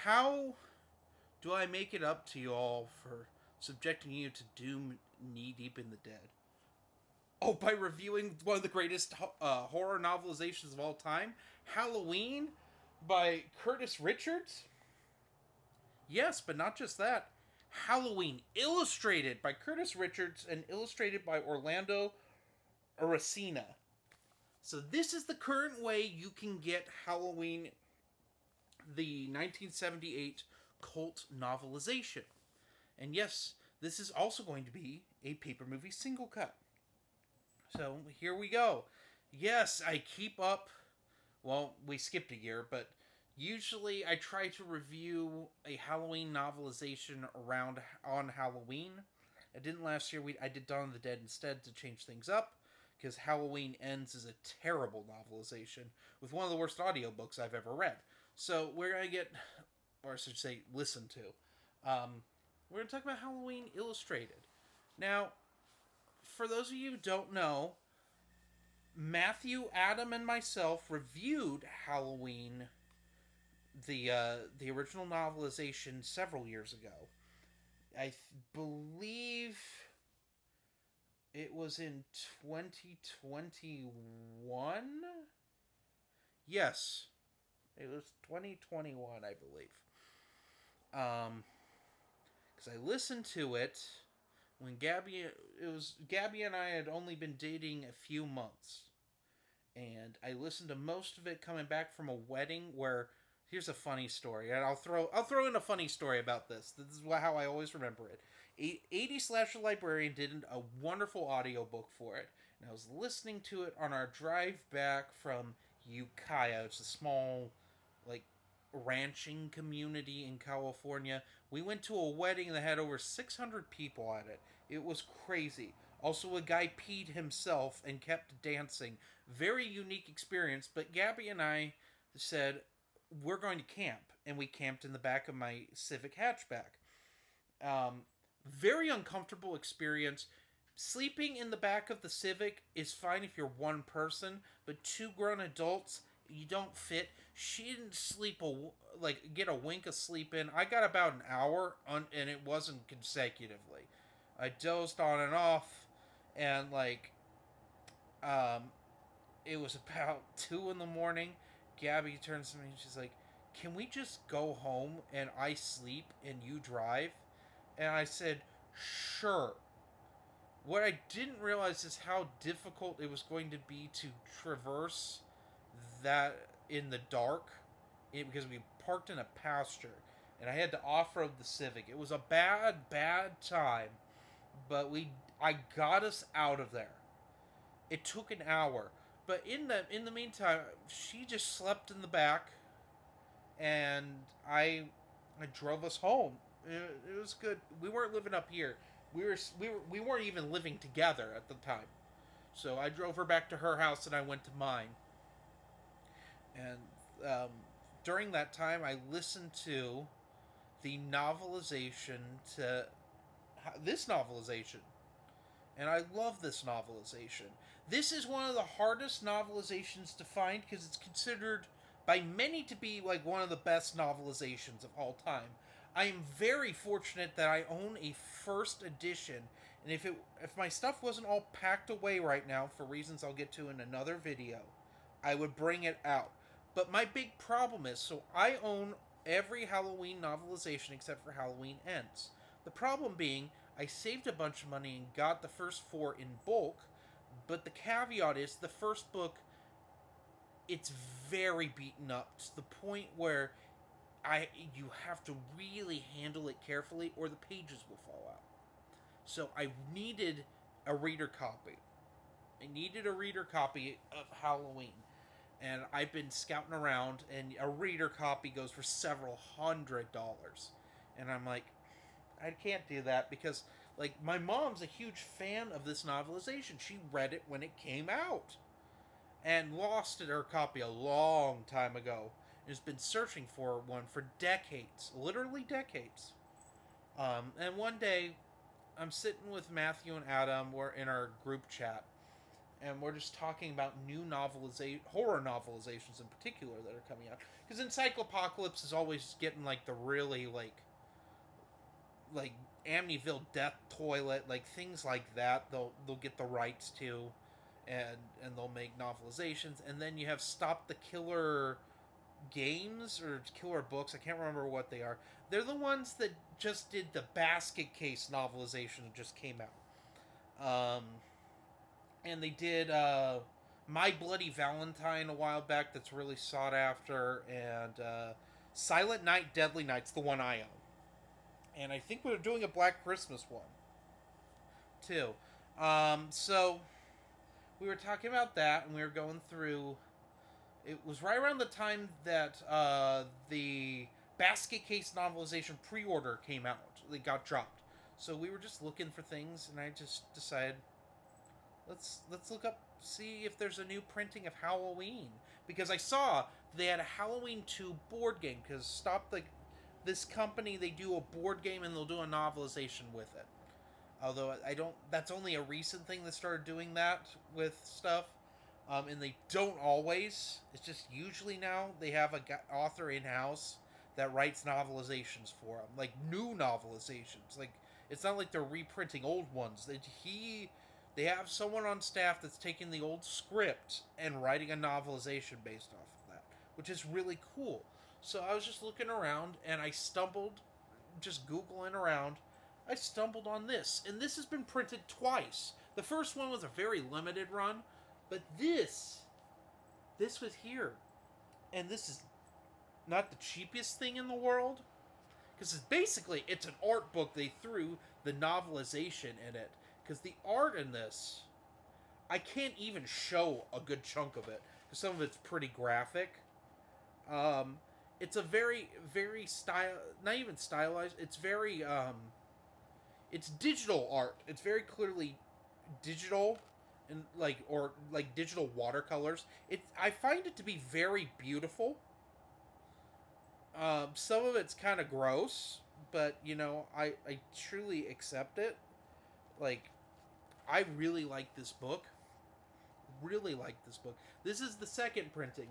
how do I make it up to you all for subjecting you to doom knee deep in the dead? Oh, by reviewing one of the greatest horror novelizations of all time, Halloween by Curtis Richards? Yes, but not just that. Halloween Illustrated by Curtis Richards and illustrated by Orlando Aracena. So this is the current way you can get Halloween, the 1978 cult novelization. And yes, this is also going to be a paper movie single cut. So here we go. Yes, I keep up. Well, we skipped a year, but usually I try to review a Halloween novelization around on Halloween. I didn't last year. I did Dawn of the Dead instead to change things up because Halloween Ends is a terrible novelization with one of the worst audiobooks I've ever read. So we're gonna get, or I should say, listen to. We're gonna talk about Halloween Illustrated. Now, for those of you who don't know, Matthew, Adam, and myself reviewed Halloween, the original novelization, several years ago. Believe it was in 2021. Yes, it was 2021, I believe. Because I listened to it when Gabby and I had only been dating a few months, and I listened to most of it coming back from a wedding where. Here's a funny story, and I'll throw in a funny story about this. This is how I always remember it. 80 Slasher Librarian did a wonderful audiobook for it, and I was listening to it on our drive back from Ukiah. It's a small, like, ranching community in California. We went to a wedding that had over 600 people at it. It was crazy. Also, a guy peed himself and kept dancing. Very unique experience, but Gabby and I said, we're going to camp. And we camped in the back of my Civic hatchback. Very uncomfortable experience. Sleeping in the back of the Civic is fine if you're one person, but two grown adults, you don't fit. She didn't get a wink of sleep in. I got about an hour, and it wasn't consecutively. I dozed on and off, and um, it was about 2 in the morning. Gabby turns to me and she's like, "Can we just go home and I sleep and you drive?" And I said, "Sure." What I didn't realize is how difficult it was going to be to traverse that in the dark, because we parked in a pasture and I had to off-road the Civic. It was a bad time, but I got us out of there. It took an hour, but in the meantime, she just slept in the back, and I drove us home. It was good. We weren't living up here. We weren't even living together at the time. So I drove her back to her house, and I went to mine. And during that time, I listened to the novelization to this novelization. And I love this novelization. This is one of the hardest novelizations to find because it's considered by many to be like one of the best novelizations of all time. I am very fortunate that I own a first edition, and if my stuff wasn't all packed away right now for reasons I'll get to in another video, I would bring it out. But my big problem is, so I own every Halloween novelization except for Halloween Ends. The problem being, I saved a bunch of money and got the first four in bulk, but the caveat is the first book, it's very beaten up to the point where you have to really handle it carefully or the pages will fall out. So I needed a reader copy. I needed a reader copy of Halloween. And I've been scouting around, and a reader copy goes for several $100s. And I'm like, I can't do that because, like, my mom's a huge fan of this novelization. She read it when it came out and lost her copy a long time ago and has been searching for one for decades, literally decades. And one day, I'm sitting with Matthew and Adam. We're in our group chat, and we're just talking about new horror novelizations in particular that are coming out. Because Encyclopocalypse is always getting like the really like Amityville Death Toilet, like things like that. They'll get the rights to, and they'll make novelizations. And then you have Stop the Killer Games or Killer Books. I can't remember what they are. They're the ones that just did the Basket Case novelization that just came out. And they did My Bloody Valentine a while back. That's really sought after, and Silent Night, Deadly Night's the one I own. And I think we're doing a Black Christmas one, too. So, we were talking about that, and we were going through... It was right around the time that the Basket Case novelization pre-order came out. They got dropped. So we were just looking for things, and I just decided, let's look up, see if there's a new printing of Halloween. Because I saw they had a Halloween 2 board game, because this company, they do a board game and they'll do a novelization with it. Although that's only a recent thing that started doing that with stuff. And they don't always. It's just usually now they have an author in-house that writes novelizations for them. Like new novelizations. Like, it's not like they're reprinting old ones. They have someone on staff that's taking the old script and writing a novelization based off of that. Which is really cool. So I was just looking around, and I stumbled, just Googling around, I stumbled on this. And this has been printed twice. The first one was a very limited run, but this was here. And this is not the cheapest thing in the world. Because it's an art book. They threw the novelization in it. Because the art in this, I can't even show a good chunk of it. Because some of it's pretty graphic. It's a very, very not even stylized. It's very, it's digital art. It's very clearly digital. And like digital watercolors. I find it to be very beautiful. Some of it's kind of gross, but I truly accept it. Like, I really like this book. Really like this book. This is the second printing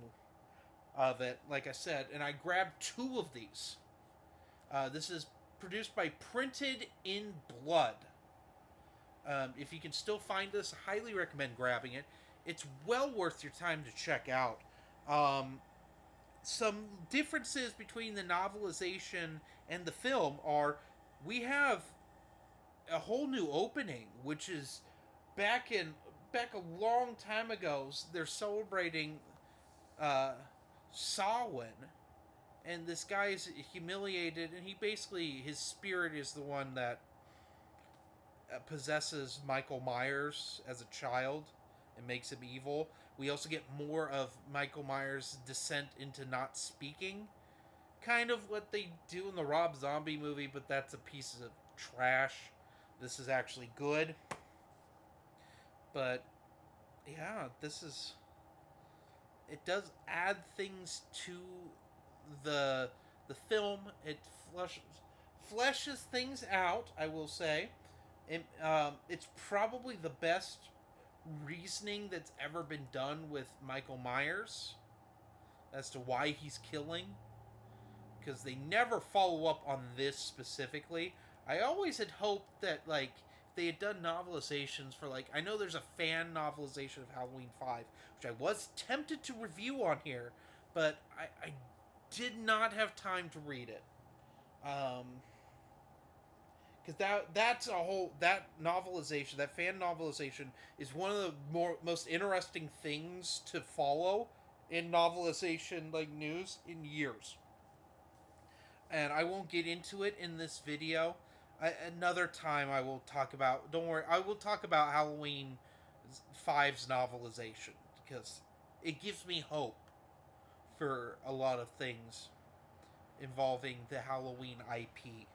of it, like I said, and I grabbed 2 of these. This is produced by Printed in Blood. If you can still find this, I highly recommend grabbing it. It's well worth your time to check out. Some differences between the novelization and the film are, we have a whole new opening, which is back a long time ago. They're celebrating Samhain, and this guy is humiliated, and his spirit is the one that possesses Michael Myers as a child and makes him evil. We also get more of Michael Myers' descent into not speaking. Kind of what they do in the Rob Zombie movie, but that's a piece of trash. This is actually good. But, yeah, it does add things to the film. It fleshes things out, I will say. It's probably the best reasoning that's ever been done with Michael Myers as to why he's killing, because they never follow up on this specifically. I always had hoped that, like, if they had done novelizations for, like, I know there's a fan novelization of Halloween 5, which I was tempted to review on here, but I did not have time to read it. Because that novelization, that fan novelization, is one of the most interesting things to follow in novelization, like, news in years. And I won't get into it in this video. Another time I will talk about, don't worry, I will talk about Halloween 5's novelization, because it gives me hope for a lot of things involving the Halloween IP.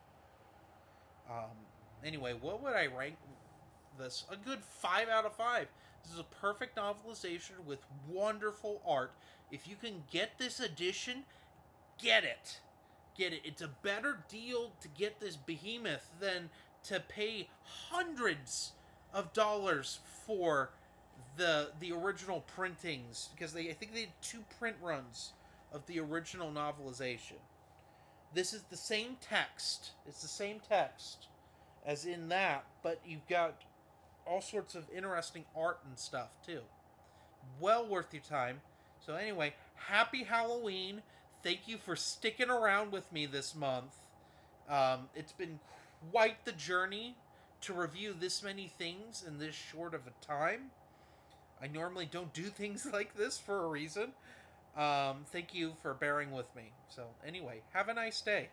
Anyway, what would I rank this? A good 5 out of 5. This is a perfect novelization with wonderful art. If you can get this edition, get it. Get it. It's a better deal to get this behemoth than to pay hundreds of dollars for the original printings, because I think they did 2 print runs of the original novelization. This is the same text. It's the same text as in that, but you've got all sorts of interesting art and stuff too. Well worth your time. So anyway, happy Halloween. Thank you for sticking around with me this month. It's been quite the journey to review this many things in this short of a time. I normally don't do things like this for a reason. Thank you for bearing with me. So anyway, have a nice day.